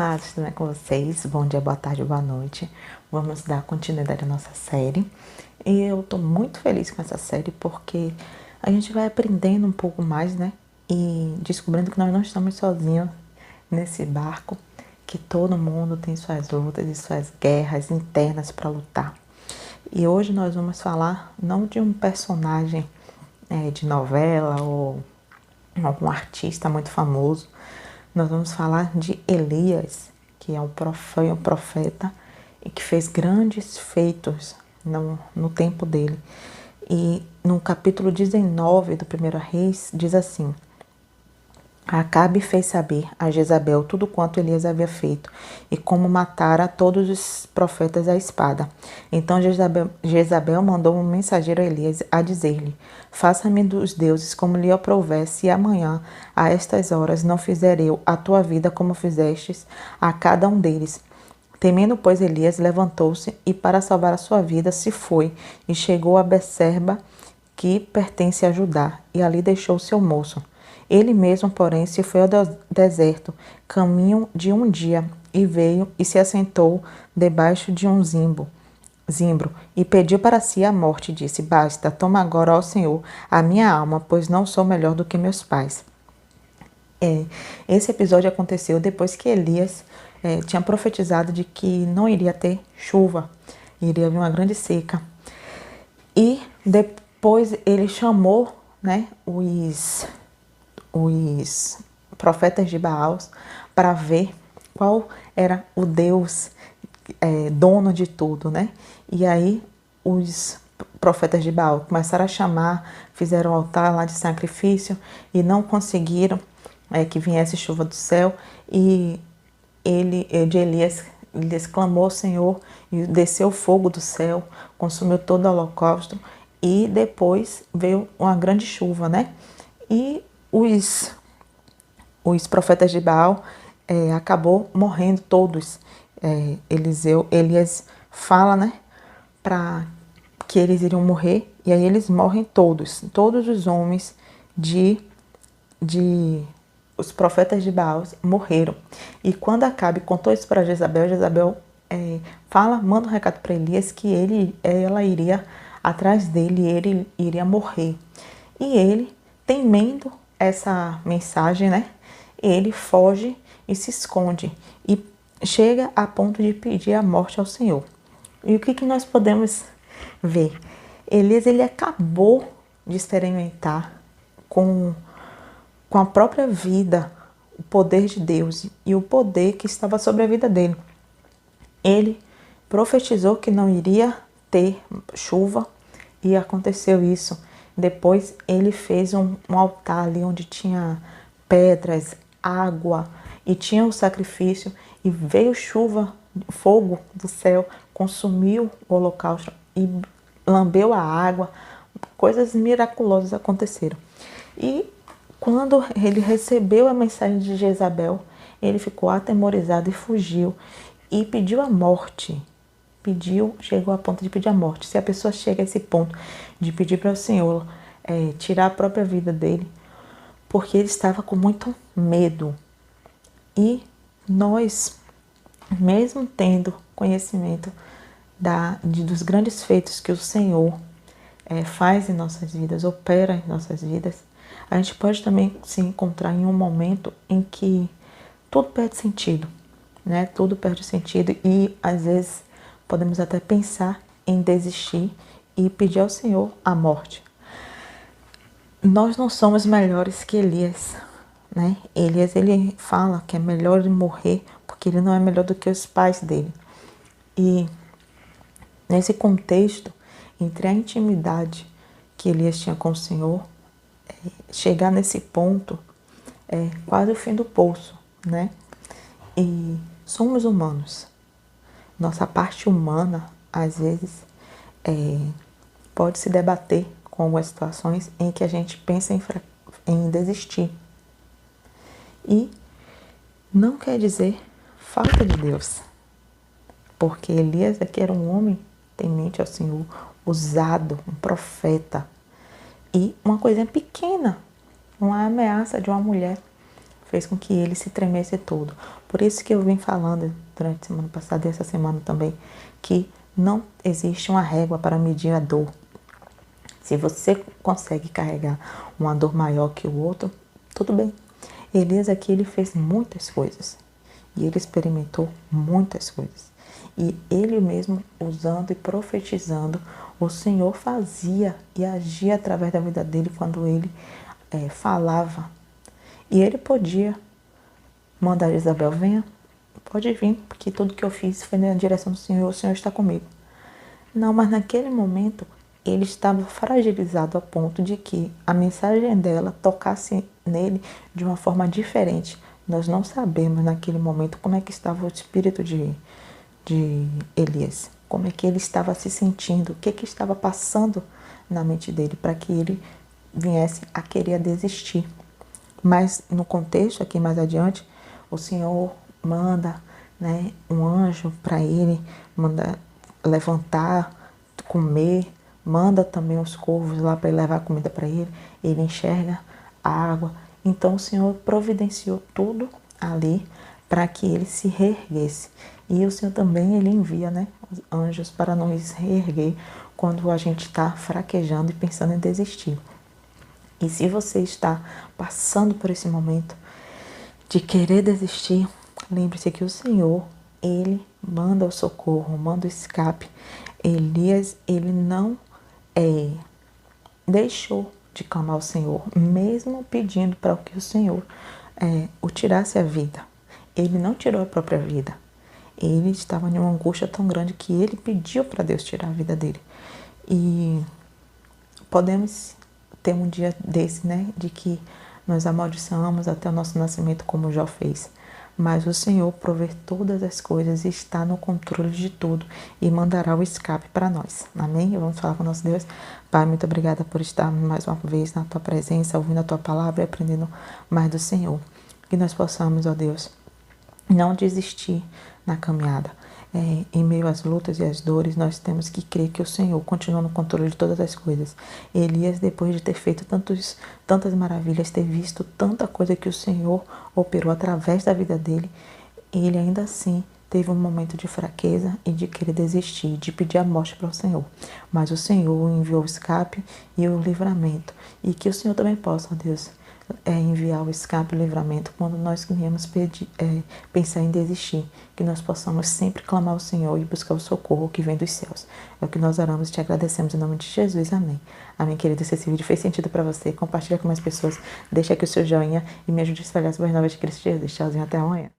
amados, tudo bem com vocês? Bom dia, boa tarde, boa noite. Vamos dar continuidade à nossa série. E eu tô muito feliz com essa série porque a gente vai aprendendo um pouco mais, né? E descobrindo que nós não estamos sozinhos nesse barco, que todo mundo tem suas lutas e suas guerras internas para lutar. E hoje nós vamos falar não de um personagem de novela ou algum artista muito famoso. Nós vamos falar de Elias, que foi um profeta e que fez grandes feitos no tempo dele. E no capítulo 19 do 1 Reis diz assim: Acabe fez saber a Jezabel tudo quanto Elias havia feito e como matara todos os profetas à espada. Então Jezabel mandou um mensageiro a Elias a dizer-lhe: Faça-me dos deuses como lhe aprouver, e amanhã, a estas horas, não fizer eu a tua vida como fizestes a cada um deles. Temendo, pois, Elias levantou-se e, para salvar a sua vida, se foi e chegou a Becerba, que pertence a Judá, e ali deixou seu moço. Ele mesmo, porém, se foi ao deserto, caminho de um dia, e veio e se assentou debaixo de um zimbro, e pediu para si a morte, e disse: Basta, toma agora, ó Senhor, a minha alma, pois não sou melhor do que meus pais. Esse episódio aconteceu depois que Elias tinha profetizado de que não iria ter chuva, iria haver uma grande seca. E depois ele chamou, né, os profetas de Baal para ver qual era o Deus dono de tudo, né? E aí os profetas de Baal começaram a chamar, fizeram um altar lá de sacrifício e não conseguiram que viesse chuva do céu. E Elias clamou ao Senhor e desceu fogo do céu, consumiu todo o holocausto, e depois veio uma grande chuva, né? E os profetas de Baal acabou morrendo todos. Elias fala, né, para que eles iriam morrer, e aí eles morrem todos os homens os profetas de Baal morreram. E quando Acabe contou isso para Jezabel manda um recado para Elias que ela iria atrás dele e ele iria morrer. E ele, temendo essa mensagem, né, ele foge e se esconde e chega a ponto de pedir a morte ao Senhor. E o que nós podemos ver? Elias, ele acabou de experimentar com a própria vida o poder de Deus e o poder que estava sobre a vida dele. Ele profetizou que não iria ter chuva e aconteceu isso. Depois ele fez um altar ali onde tinha pedras, água e tinha o sacrifício, e veio chuva, fogo do céu, consumiu o holocausto e lambeu a água. Coisas miraculosas aconteceram. E quando ele recebeu a mensagem de Jezabel, ele ficou atemorizado e fugiu e pediu a morte. Chegou a ponto de pedir a morte. Se a pessoa chega a esse ponto de pedir para o Senhor tirar a própria vida dele, porque ele estava com muito medo. E nós, mesmo tendo conhecimento dos grandes feitos que o Senhor faz em nossas vidas, opera em nossas vidas, a gente pode também se encontrar em um momento em que tudo perde sentido, né? Tudo perde sentido, e às vezes podemos até pensar em desistir e pedir ao Senhor a morte. Nós não somos melhores que Elias, né? Elias, ele fala que é melhor ele morrer porque ele não é melhor do que os pais dele. E nesse contexto, entre a intimidade que Elias tinha com o Senhor, chegar nesse ponto é quase o fim do poço, né? E somos humanos. Nossa parte humana, às vezes, pode se debater com algumas situações em que a gente pensa em desistir. E não quer dizer falta de Deus, porque Elias aqui era um homem temente ao Senhor, usado, um profeta. E uma coisinha pequena, uma ameaça de uma mulher, fez com que ele se tremesse todo. Por isso que eu vim falando durante a semana passada e essa semana também, que não existe uma régua para medir a dor. Se você consegue carregar uma dor maior que o outro, tudo bem. Elias aqui, ele fez muitas coisas. E ele experimentou muitas coisas. E ele mesmo, usando e profetizando, o Senhor fazia e agia através da vida dele quando ele falava. E ele podia mandar Isabel, venha, pode vir, porque tudo que eu fiz foi na direção do Senhor, o Senhor está comigo. Não, mas naquele momento ele estava fragilizado a ponto de que a mensagem dela tocasse nele de uma forma diferente. Nós não sabemos naquele momento como é que estava o espírito de Elias, como é que ele estava se sentindo, o que estava passando na mente dele para que ele viesse a querer desistir. Mas no contexto aqui mais adiante, o Senhor manda, né, um anjo para ele, manda levantar, comer, manda também os corvos lá para levar comida para ele, ele enxerga a água. Então o Senhor providenciou tudo ali para que ele se reerguesse. E o Senhor também, ele envia, né, os anjos para nos reerguer quando a gente está fraquejando e pensando em desistir. E se você está passando por esse momento de querer desistir, lembre-se que o Senhor, ele manda o socorro, manda o escape. Elias, ele não deixou de clamar ao Senhor, mesmo pedindo para que o Senhor o tirasse a vida. Ele não tirou a própria vida. Ele estava em uma angústia tão grande que ele pediu para Deus tirar a vida dele. E podemos ter um dia desse, né, de que nós amaldiçoamos até o nosso nascimento, como Jó fez. Mas o Senhor provê todas as coisas e está no controle de tudo e mandará o escape para nós. Amém? E vamos falar com o nosso Deus. Pai, muito obrigada por estar mais uma vez na Tua presença, ouvindo a Tua palavra e aprendendo mais do Senhor. Que nós possamos, ó Deus, não desistir na caminhada. Em meio às lutas e às dores, nós temos que crer que o Senhor continua no controle de todas as coisas. Elias, depois de ter feito tantas maravilhas, ter visto tanta coisa que o Senhor operou através da vida dele, ele ainda assim teve um momento de fraqueza e de querer desistir, de pedir a morte para o Senhor. Mas o Senhor enviou o escape e o livramento. E que o Senhor também possa, ó Deus, enviar o escape e o livramento quando nós queremos pensar em desistir, que nós possamos sempre clamar ao Senhor e buscar o socorro que vem dos céus. É o que nós oramos e te agradecemos em nome de Jesus. Amém. Amém, querido. Se esse vídeo fez sentido para você, compartilha com mais pessoas, deixa aqui o seu joinha e me ajude a espalhar as boas novas de Cristo Jesus. Tchauzinho, até amanhã.